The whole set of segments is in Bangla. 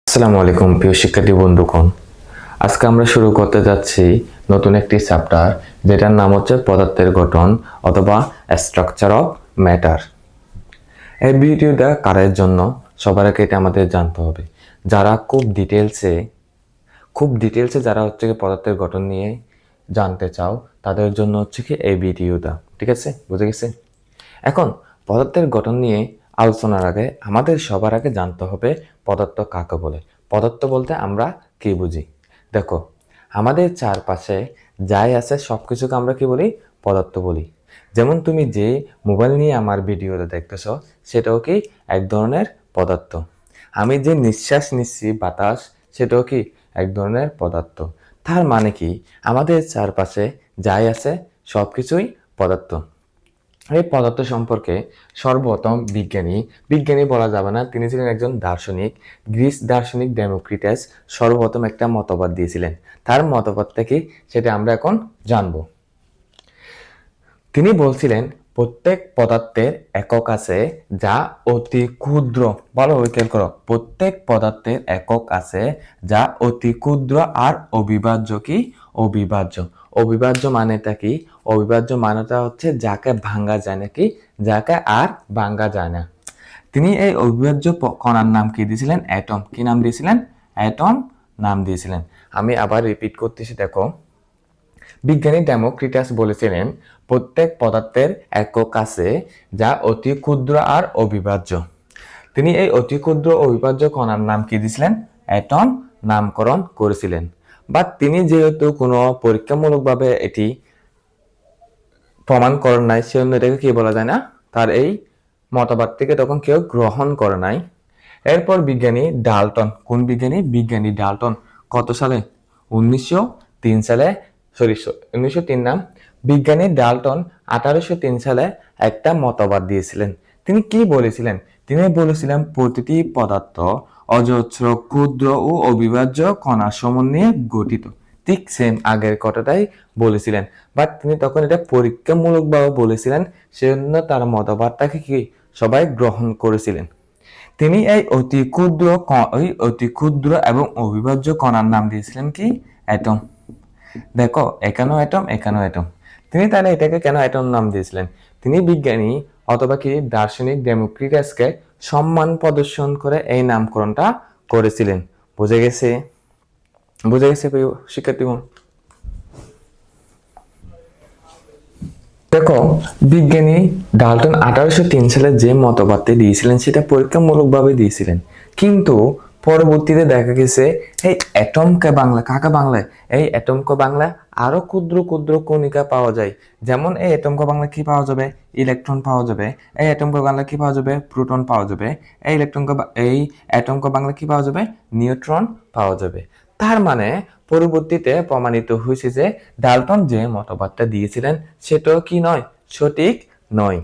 আসসালামু আলাইকুম প্রিয় শিক্ষার্থী বন্ধুগণ। আজকে আমরা শুরু করতে যাচ্ছি নতুন একটি চ্যাপ্টার, যেটার নাম হচ্ছে পদার্থের গঠন অথবা স্ট্রাকচার অফ ম্যাটার। এই ভিডিওটা কারের জন্য সবার আগে এটা আমাদের জানতে হবে, যারা খুব ডিটেলসে যারা হচ্ছে কি পদার্থের গঠন নিয়ে জানতে চাও, তাদের জন্য হচ্ছে কি এই ভিডিওটা। ঠিক আছে, বুঝে গেছে? এখন পদার্থের গঠন নিয়ে আলোচনার আগে আমাদের সবার আগে জানতে হবে পদার্থ কাকে বলে। পদার্থ বলতে আমরা কি বুঝি? দেখো, আমাদের চারপাশে যাই আছে সব কিছুকে আমরা কি বলি? পদার্থ বলি। যেমন তুমি যে মোবাইল নিয়ে আমার ভিডিওটা দেখতেছো, সেটাও কি এক ধরনের পদার্থ। আমি যে নিঃশ্বাস নিচ্ছি বাতাস, সেটাও কি এক ধরনের পদার্থ। তার মানে কি, আমাদের চারপাশে যাই আছে সব কিছুই পদার্থ। এই পদার্থ সম্পর্কে সর্বপ্রথম বিজ্ঞানী বলা যাবে না, তিনি ছিলেন একজন দার্শনিক। গ্রিস দার্শনিক ডেমোক্রিটাস সর্বপ্রথম একটা মতবাদ দিয়েছিলেন। তার মতবাদটা কি, সেটা আমরা এখন জানবো। তিনি বলছিলেন প্রত্যেক পদার্থের একক আছে যা অতি ক্ষুদ্র। ভালো খেয়াল করো, প্রত্যেক পদার্থের একক আছে যা অতি ক্ষুদ্র আর অবিভাজ্য। কি অবিভাজ্য? অবিভাজ্য মানেটা কি? অবিভাজ্য মানেটা হচ্ছে যাকে ভাঙা যায় না, কি যাকে আর ভাঙা যায় না। তিনি এই অবিভাজ্য কণার নাম কি দিয়েছিলেন? অ্যাটম। কি নাম দিয়েছিলেন? অ্যাটম নাম দিয়েছিলেন। আমি আবার রিপিট করতেছি, দেখো। বিজ্ঞানী ডেমোক্রিটাস বলেছিলেন প্রত্যেক পদার্থের একক আছে যা অতি ক্ষুদ্র আর অবিভাজ্য। তিনি এই অতি ক্ষুদ্র অবিভাজ্য কণার নাম কি দিয়েছিলেন? অ্যাটম নামকরণ করেছিলেন। বাট তিনি যেহেতু কোনো পরীক্ষামূলকভাবে এটি প্রমাণ করেন নাই, সেজন্য এটাকে কি বলা যায় না, তার এই মতবাদটিকে তখন কেউ গ্রহণ করে নাই। এরপর বিজ্ঞানী ডাল্টন, কোন বিজ্ঞানী? বিজ্ঞানী ডাল্টন কত সালে? 1903 সালে, 1903 নাম। বিজ্ঞানী ডাল্টন 1803 সালে একটা মতবাদ দিয়েছিলেন। তিনি কি বলেছিলেন? তিনি বলেছিলেন প্রতিটি পদার্থ অজস্র ক্ষুদ্র ও অবিভাজ্য কণা সমন্বয়ে গঠিত। ঠিক সেম আগের কথাটাই বলেছিলেন, বাট তিনি তখন এটা পরীক্ষামূলকভাবে বলেছিলেন, সেজন্য তার মতবাদটাকে কি সবাই গ্রহণ করেছিলেন। তিনি এই অতি ক্ষুদ্র এবং অবিভাজ্য কণার নাম দিয়েছিলেন কি? অ্যাটম। দেখো, এখানেও অ্যাটম, এখানেও অ্যাটম। তিনি তাহলে এটাকে কেন অ্যাটম নাম দিয়েছিলেন? তিনি বিজ্ঞানী অথবা কি দার্শনিক ডেমোক্রিটাসকে সম্মান প্রদর্শন করে এই নামকরণটা করেছিলেন। বুঝে গেছে? বুঝে গেছে প্রিয় শিক্ষার্থীগণ? দেখো, বিজ্ঞানী ডাল্টন 1803 সালে যে মতবাদটি দিয়েছিলেন সেটা পরীক্ষামূলকভাবে দিয়েছিলেন, কিন্তু পরবর্তীতে দেখা গেছে এই অ্যাটমকে বাংলা, কাকে বাংলায়? এই অ্যাটমকে বাংলায় আরো ক্ষুদ্র ক্ষুদ্র কণিকা পাওয়া যায়। যেমন এই অ্যাটমকে বাংলা কি পাওয়া যাবে? ইলেকট্রন পাওয়া যাবে। এই অ্যাটমকে বাংলা কি পাওয়া যাবে? প্রোটন পাওয়া যাবে। এই অ্যাটমকে বাংলা কি পাওয়া যাবে? নিউট্রন পাওয়া যাবে। তার মানে পরবর্তীতে প্রমাণিত হয়েছে যে ডাল্টন যে মতবাদটা দিয়েছিলেন সেটাও কি নয়? সঠিক নয়।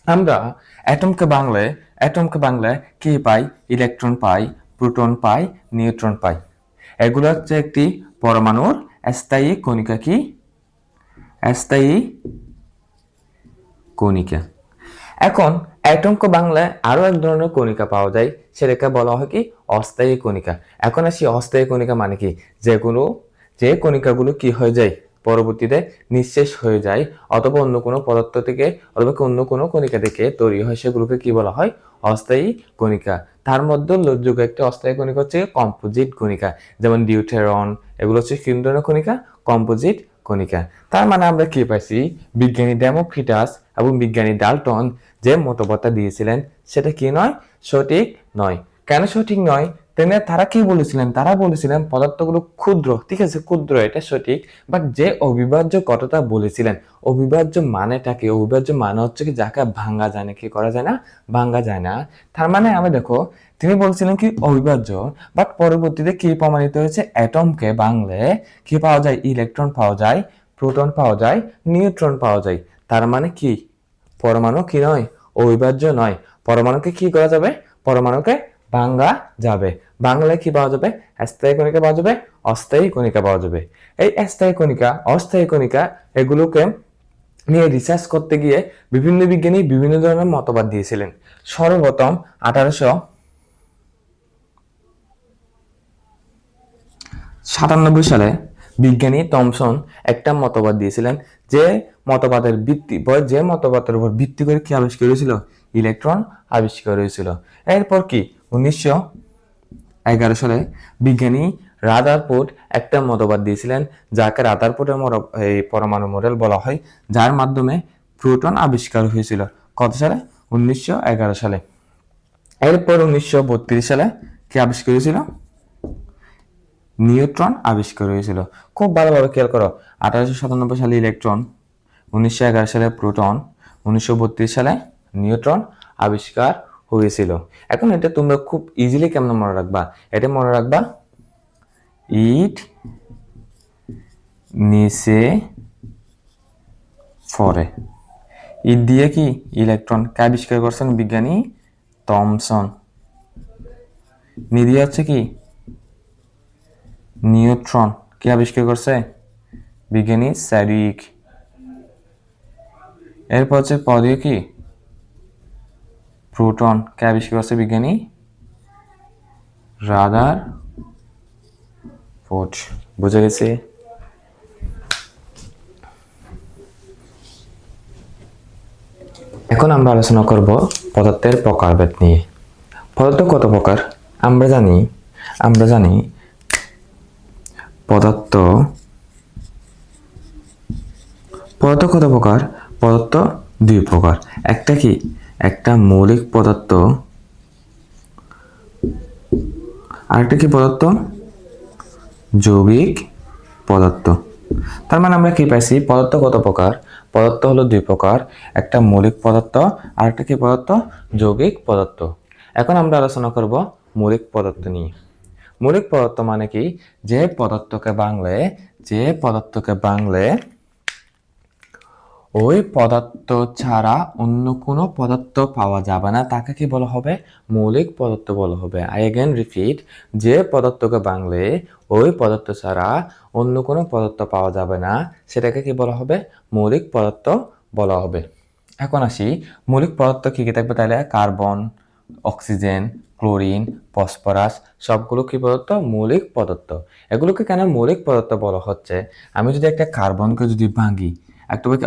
আমরা অ্যাটমকে বাংলায় কি পাই? ইলেকট্রন পাই, প্রোটন পাই, নিউট্রন পাই। এগুলো হচ্ছে একটি পরমাণুর স্থায়ী কণিকা। কি স্থায়ী কণিকা। এখন অ্যাটমকে বাংলায় আরো এক ধরনের কণিকা পাওয়া যায়, সেটাকে বলা হয় কি? অস্থায়ী কণিকা। এখন আসি অস্থায়ী কণিকা মানে কি? যে কণিকাগুলো কি হয়ে যায়? পরবর্তীতে নিঃশেষ হয়ে যায়, অথবা অন্য কোনো পদার্থ থেকে অথবা অন্য কোনো কণিকা থেকে তৈরি হয়, সেগুলোকে কি বলা হয়? অস্থায়ী কণিকা। তার মধ্যে উল্লেখযোগ্য একটি অস্থায়ী কণিকা হচ্ছে কম্পোজিট কণিকা। যেমন ডিউটেরন, এগুলো হচ্ছে কি ধরনের কণিকা? কম্পোজিট কণিকা। তার মানে আমরা কি পাইছি? বিজ্ঞানী ডেমোক্রিটাস এবং বিজ্ঞানী ডাল্টন যে মতবাদটা দিয়েছিলেন সেটা কি নয়? সঠিক নয়। কেন সঠিক নয়? তারা কি বলেছিলেন? তারা বলেছিলেন পদার্থগুলো ক্ষুদ্র। ঠিক আছে, ক্ষুদ্র, এটা সঠিক। বাট যে অবিভাজ্য কথাটা বলেছিলেন, অবিভাজ্য মানেটা কি? অবিভাজ্য মানে হচ্ছে কি যাকে ভাঙা যায় না। কি করা যায় না? ভাঙা যায় না। তার মানে আমি দেখো, তিনি বলছিলেন কি অবিভাজ্য, বাট পরবর্তীতে কি প্রমাণিত হয়েছে? অ্যাটমকে বাংলে কি পাওয়া যায়? ইলেকট্রন পাওয়া যায়, প্রোটন পাওয়া যায়, নিউট্রন পাওয়া যায়। তার মানে কি পরমাণু কি নয়? অবিভাজ্য নয়। পরমাণুকে কি করা যাবে? পরমাণুকে ভাঙা যাবে। বাংলায় কি পাওয়া যাবে? স্থায়ী কণিকা পাওয়া যাবে, অস্থায়ী কণিকা পাওয়া যাবে। এই স্থায়ী কণিকা, অস্থায়ী কণিকা, এগুলোকে নিয়ে রিসার্চ করতে গিয়ে বিভিন্ন বিজ্ঞানী বিভিন্ন ধরনের মতবাদ দিয়েছিলেন। সর্বপ্রথম 1800 সালে বিজ্ঞানী থমসন একটা মতবাদ দিয়েছিলেন, যে মতবাদের উপর ভিত্তি করে কি আবিষ্কার হয়েছিল? ইলেকট্রন আবিষ্কার হয়েছিল। এরপর কি 1911 সালে বিজ্ঞানী রাদারফোর্ড একটা মতবাদ দিয়েছিলেন, যাকে রাদারফোর্ডের পরমাণু মডেল বলা হয়, যার মাধ্যমে প্রোটন আবিষ্কার হয়েছিল। কত সালে? 1911 সালে। এরপর 1932 সালে কি আবিষ্কার হয়েছিল? নিউট্রন আবিষ্কার হয়েছিল। খুব ভালোভাবে খেয়াল করো, 1897 সালে ইলেকট্রন, 1911 সালে প্রোটন, 1932 সালে নিউট্রন আবিষ্কার হয়েছিল। এখন এটা তোমরা খুব ইজিলি কেমন মনে রাখবা? এটা মনে রাখবা, ইট নিচে পড়ে। ইট দিয়ে কি ইলেকট্রন কে আবিষ্কার করছেন? বিজ্ঞানী থমসন। নিয়ে হচ্ছে কি নিউট্রন, কে আবিষ্কার করছে? বিজ্ঞানী স্যাডিক। এরপর হচ্ছে পদীয় কি প্রোটন, কে আবিষ্কার করছে? বিজ্ঞানী রাদারফোর্ড। বুঝে গেছে? এখন আমরা আলোচনা করব পদার্থের প্রকারভেদ নিয়ে। পদার্থ কত প্রকার? আমরা জানি পদার্থ কত প্রকার? পদার্থ দুই প্রকার। একটা কি? একটা মৌলিক পদার্থ, আরেকটা কি পদার্থ? যৌগিক পদার্থ। তার মানে আমরা কি পাইছি? পদার্থ কত প্রকার? পদার্থ হলো দুই প্রকার, একটা মৌলিক পদার্থ, আরেকটা কি পদার্থ? যৌগিক পদার্থ। এখন আমরা আলোচনা করব মৌলিক পদার্থ নিয়ে। মৌলিক পদার্থ মানে কি? যে পদার্থকে বাংলে ওই পদার্থ ছাড়া অন্য কোনো পদার্থ পাওয়া যাবে না, তাকে কি বলা হবে? মৌলিক পদার্থ বলা হবে। আই এগেন রিপিট, যে পদার্থকে বাংলে ওই পদার্থ ছাড়া অন্য কোনো পদার্থ পাওয়া যাবে না, সেটাকে কি বলা হবে? মৌলিক পদার্থ বলা হবে। এখন আসি, মৌলিক পদার্থ কি কি থাকবে তাহলে? কার্বন, অক্সিজেন, ক্লোরিন, ফসফরাস, সবগুলো কি পদার্থ? মৌলিক পদার্থ। এগুলোকে কেন মৌলিক পদার্থ বলা হচ্ছে? আমি যদি একটা কার্বনকে যদি ভাঙি,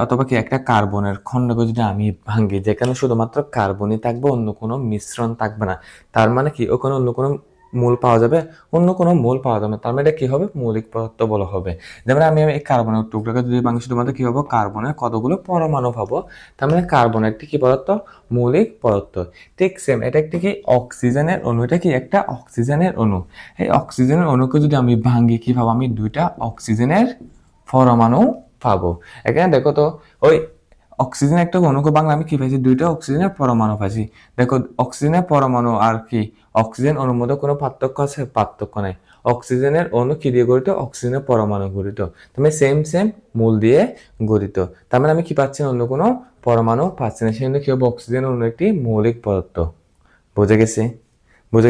অথবা কি একটা কার্বনের খণ্ডকে যদি আমি ভাঙি, যেখানে শুধুমাত্র কার্বনই থাকবে, অন্য কোনো মিশ্রণ থাকবে না, তার মানে কি ওখানে অন্য কোনো মূল পাওয়া যাবে? অন্য কোনো মূল পাওয়া যাবে না। তার মানে এটা কি হবে? মৌলিক পদার্থ বলা হবে। যেমন আমি এই কার্বনের টুকরাকে যদি ভাঙি, শুধুমাত্র কি পাবো? কার্বনের কতগুলো পরমাণু পাবো। তার মানে কার্বন একটি কি পদার্থ? মৌলিক পদার্থ। ঠিক সেম, এটা একটি কি অক্সিজেনের অণু। এটা কি একটা অক্সিজেনের অণু। এই অক্সিজেনের অণুকে যদি আমি ভাঙি, কি পাবো? আমি দুইটা অক্সিজেনের পরমাণু পাবো। এখানে দেখো তো, ওই অক্সিজেন একটা অণুকে বাংলা আমি কি পাইছি? দুইটা অক্সিজেনের পরমাণু পাইছি। দেখো, অক্সিজেনের পরমাণু আর কি অক্সিজেন অণুর মধ্যে কোনো পার্থক্য আছে? পার্থক্য নাই। অক্সিজেনের অণু কি দিয়ে গঠিত? অক্সিজেনের পরমাণু গঠিত। তার সেম মূল দিয়ে গঠিত। তার মানে আমি কি পাচ্ছি? অন্য কোনো পরমাণু পাচ্ছি না। সেজন্য কি হবে? অক্সিজেন অণু একটি মৌলিক পদার্থ। বুঝে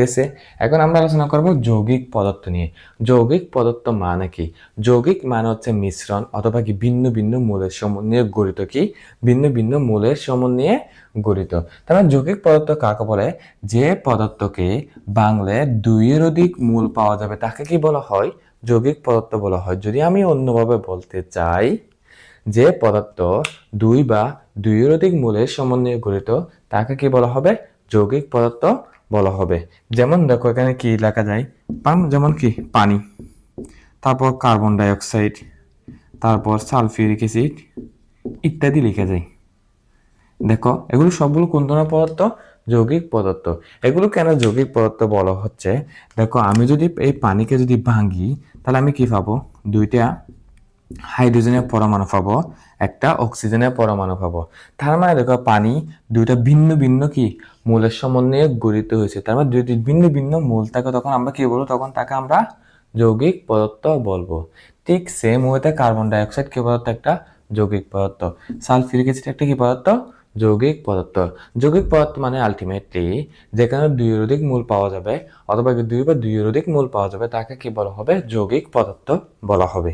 গেছে? এখন আমরা আলোচনা করব যৌগিক পদার্থ নিয়ে। যৌগিক পদার্থ মানে কি? যৌগিক মানে হচ্ছে মিশ্রণ অথবা কি ভিন্ন ভিন্ন মৌলের সমন্বয়ে গঠিত। কি? ভিন্ন ভিন্ন মৌলের সমন্বয়ে গঠিত। তার মানে যৌগিক পদার্থ কাকে বলে? যে পদার্থকে বাংলে দুইয়ের অধিক মূল পাওয়া যাবে, তাকে কি বলা হয়? যৌগিক পদার্থ বলা হয়। যদি আমি অন্যভাবে বলতে চাই, যে পদার্থ দুই বা দুইয়ের অধিক মূলের সমন্বয়ে গঠিত, তাকে কি বলা হবে? যৌগিক পদার্থ বলা হবে। যেমন দেখো, এখানে কি লেখা যায়? যেমন কি পানি, তারপর কার্বন ডাই অক্সাইড, তারপর সালফিউরিক অ্যাসিড ইত্যাদি লেখা যায়। দেখো, এগুলো সবগুলো কোন ধরনের পদার্থ? যৌগিক পদার্থ। এগুলো কেন যৌগিক পদার্থ বলা হচ্ছে? দেখো, আমি যদি এই পানিকে যদি ভাঙি, তাহলে আমি কি পাবো? দুইটা হাইড্রোজেনের পরমাণু পাবো, একটা অক্সিজেনের পরমাণু পাবো। তার মানে দেখো, পানি দুইটা ভিন্ন ভিন্ন কি মৌলের সমন্বয়ে গঠিত হয়েছে। তার মানে দুইটি ভিন্ন ভিন্ন মৌল থাকে, তখন আমরা কি বলবো? তখন তাকে আমরা যৌগিক পদার্থ বলবো। ঠিক সেম ওয়েতে কার্বন ডাই অক্সাইড কি পদার্থ? একটা যৌগিক পদার্থ। সালফিউরিক অ্যাসিড একটা কি পদার্থ? যৌগিক পদার্থ। যৌগিক পদার্থ মানে আলটিমেটলি যেখানে দুইয়ের অধিক মূল পাওয়া যাবে, অথবা দুই বা দুইয়ের অধিক মূল পাওয়া যাবে, তাকে কি বলা হবে? যৌগিক পদার্থ বলা হবে।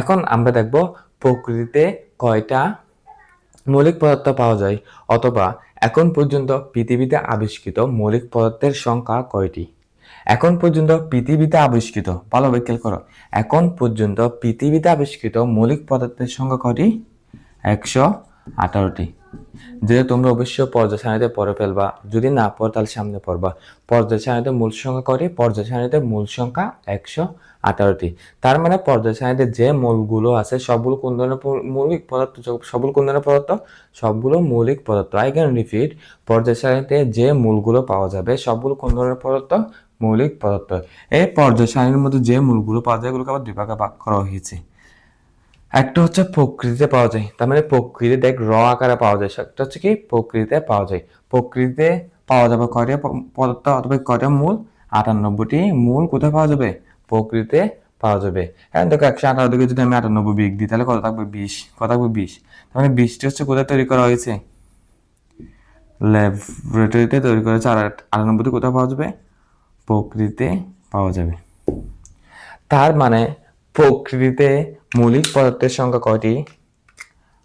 এখন আমরা দেখব প্রকৃতিতে কয়টা মৌলিক পদার্থ পাওয়া যায়, অথবা এখন পর্যন্ত পৃথিবীতে আবিষ্কৃত মৌলিক পদার্থের সংখ্যা কয়টি। এখন পর্যন্ত পৃথিবীতে আবিষ্কৃত, ভালোভাবে খেয়াল করো, এখন পর্যন্ত পৃথিবীতে আবিষ্কৃত মৌলিক পদার্থের সংখ্যা কয়টি? 118টি। যেটা তোমরা অবশ্যই পর্যায় সারণীতে পড়ে ফেলবা, যদি না পড়ো তাহলে সামনে পড়বা। পর্যায় সারণীতে মূল সংখ্যা কয়টি? পর্যায় সারণীতে মূল সংখ্যা 118টি। তার মানে পর্যায় সারণীতে যে মূলগুলো আছে সবগুলো কোন ধরনের মৌলিক পদার্থ? সবগুলো কোন ধরনের পদার্থ? সবগুলো মৌলিক পদার্থ। আই ক্যান রিপিট, পর্যায় সারণীতে যে মূলগুলো পাওয়া যাবে সবগুলো কোন ধরনের পদার্থ? মৌলিক পদার্থ। এই পর্যায় সারণীর মধ্যে যে মূলগুলো পাওয়া যায় এগুলোকে আবার দুই ভাগে ভাগ করা হয়েছে। একটা হচ্ছে প্রকৃতিতে পাওয়া যায়, তার মানে প্রকৃতি দেখ র আকারে পাওয়া যায়, একটা হচ্ছে কি প্রকৃতিতে পাওয়া যায়। প্রকৃতিতে পাওয়া যাবে কয়টা পদার্থ অথবা কয়টা মূল? 98টি মূল কোথায় পাওয়া যাবে? প্রকৃতিতে পাওয়া যাবে। এখন দেখো 118 থেকে যদি আমি 98 বিয়োগ দিই তাহলে কত থাকবে? 20। কত থাকবে? 20। তার মানে 20টি হচ্ছে কোথায় তৈরি করা হয়েছে? ল্যাবরেটরিতে তৈরি করেছে। আর 98টি কোথায় পাওয়া যাবে? প্রকৃতিতে পাওয়া যাবে। তার মানে প্রকৃতিতে মৌলিক পদার্থের সংখ্যা কয়টি?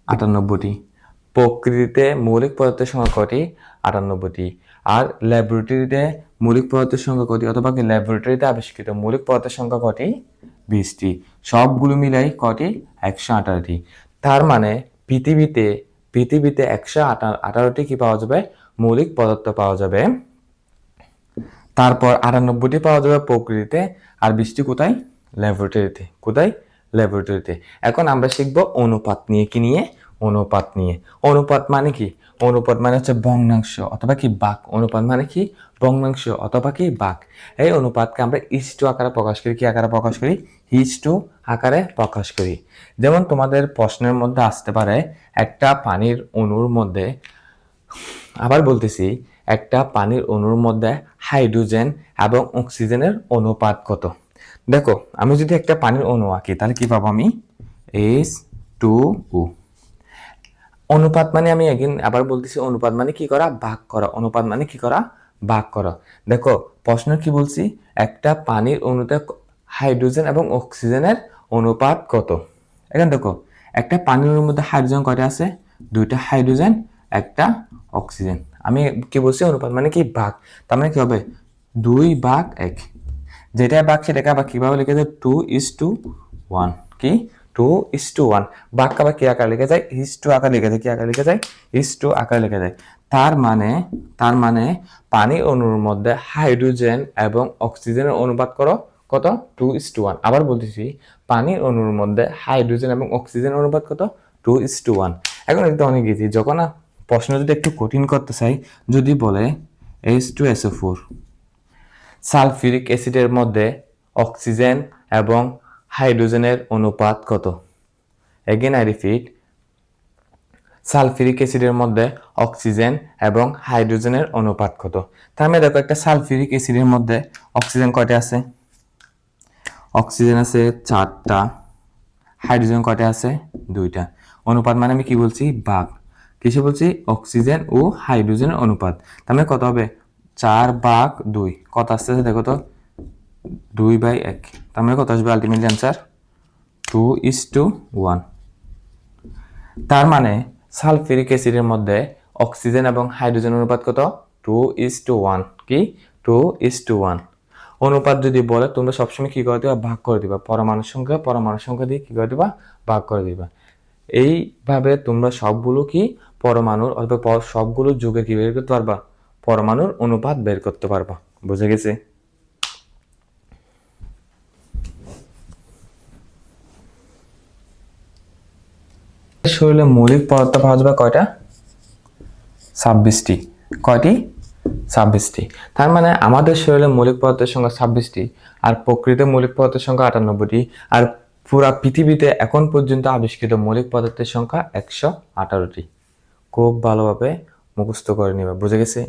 98টি। প্রকৃতিতে মৌলিক পদার্থের সংখ্যা কয়টি? 98টি। আর ল্যাবরেটরিতে মৌলিক পদার্থের সংখ্যা কয়টি? অথবা কি ল্যাবরেটরিতে আবিষ্কৃত মৌলিক পদার্থের সংখ্যা কয়টি? 20টি। সবগুলো মিলাই কয়টি? 118টি। তার মানে পৃথিবীতে 118টি কি পাওয়া যাবে? মৌলিক পদার্থ পাওয়া যাবে। তারপর 98টি পাওয়া যাবে প্রকৃতিতে, আর 20টি কোথায়? ল্যাবরেটরিতে। কোথায়? ল্যাবরেটরিতে। এখন আমরা শিখবো অনুপাত নিয়ে। কি নিয়ে? অনুপাত নিয়ে। অনুপাত মানে কি? অনুপাত মানে হচ্ছে ভগ্নাংশ অথবা কি ভাগ। অনুপাত মানে কি? ভগ্নাংশ অথবা কি ভাগ। এই অনুপাতকে আমরা ইস্টু আকারে প্রকাশ করি। কি আকারে প্রকাশ করি? ইস্টু আকারে প্রকাশ করি। যেমন তোমাদের প্রশ্নের মধ্যে আসতে পারে একটা পানির অণুর মধ্যে, আবার বলতেছি, একটা পানির অণুর মধ্যে হাইড্রোজেন এবং অক্সিজেনের অনুপাত কত? দেখো আমি যদি একটা পানির অণু আঁকি তাহলে কি পাবো আমি? H2O। অনুপাত মানে আমি আবার বলতেছি, অনুপাত মানে কি করা? ভাগ করা। অনুপাত মানে কি করা? ভাগ করা। দেখো প্রশ্ন কি বলছি? একটা পানির অণুতে হাইড্রোজেন এবং অক্সিজেনের অনুপাত কত? এখন দেখো একটা পানির অণুর মধ্যে হাইড্রোজেন কয়টা আছে? 2টা হাইড্রোজেন, একটা অক্সিজেন। আমি কি বলছি? অনুপাত মানে কি? ভাগ। তার মানে কি হবে? 2/1। যেটা ভাগ সেটাকে আবার কিভাবে লিখে যায়? 2:1। কি? 2:1। ভাগ আবার কি আকার লিখে যায়? ইস্টু আকার লিখে যায়। কি আকার লিখে যায়? ইস্টু আকার লিখে যায়। তার মানে পানি অণুর মধ্যে হাইড্রোজেন এবং অক্সিজেনের অনুপাত করো কত? 2:1। আবার বলতেছি, পানির অণুর মধ্যে হাইড্রোজেন এবং অক্সিজেনের অনুপাত কত? 2:1। এখন এটা অনেক ইজি। যখন প্রশ্ন যদি একটু কঠিন করতে চাই, যদি বলে H2SO4, সালফিউরিক অ্যাসিডের মধ্যে অক্সিজেন এবং হাইড্রোজেনের অনুপাত কত? এগেন আই রিপিট, সালফিউরিক অ্যাসিডের মধ্যে অক্সিজেন এবং হাইড্রোজেনের অনুপাত কত? তার মানে দেখো একটা সালফিউরিক অ্যাসিডের মধ্যে অক্সিজেন কয়টা আছে? অক্সিজেন আছে 4টা, হাইড্রোজেন কয়টা আছে? 2টা। অনুপাত মানে আমি কি বলছি? ভাগ। কিসে বলছি? অক্সিজেন ও হাইড্রোজেনের অনুপাত। তার মানে কত হবে? 4/2। কত আসতেছে দেখো তো? 2/1। তার মানে কত আসবে আলটিমেটলি অ্যান্সার? 2:1। তার মানে সালফিউরিক অ্যাসিডের মধ্যে অক্সিজেন এবং হাইড্রোজেন অনুপাত কত? 2:1। কি? 2:1। অনুপাত যদি বলে তোমরা সবসময় কি করে দিবা? ভাগ করে দিবা। পরমাণুর সংখ্যা দিয়ে কি করে দিবা? ভাগ করে দিবা। এইভাবে তোমরা সবগুলো কি পরমাণুর অথবা সবগুলো যুগে কি বের করতে পারবা? পরমাণুর অনুপাত বের করতে পারবা। বুঝে গেছে? শরীরে মৌলিক পদার্থ পাওয়া যাবে কয়টা? 26টি। কয়টি? 26টি। তার মানে আমাদের শরীরে মৌলিক পদার্থের সংখ্যা 26টি, আর প্রকৃতিতে মৌলিক পদার্থের সংখ্যা 98টি, আর পুরা পৃথিবীতে এখন পর্যন্ত আবিষ্কৃত মৌলিক পদার্থের সংখ্যা 118টি। খুব ভালোভাবে মুখস্থ করে নিবা। বুঝে গেছে?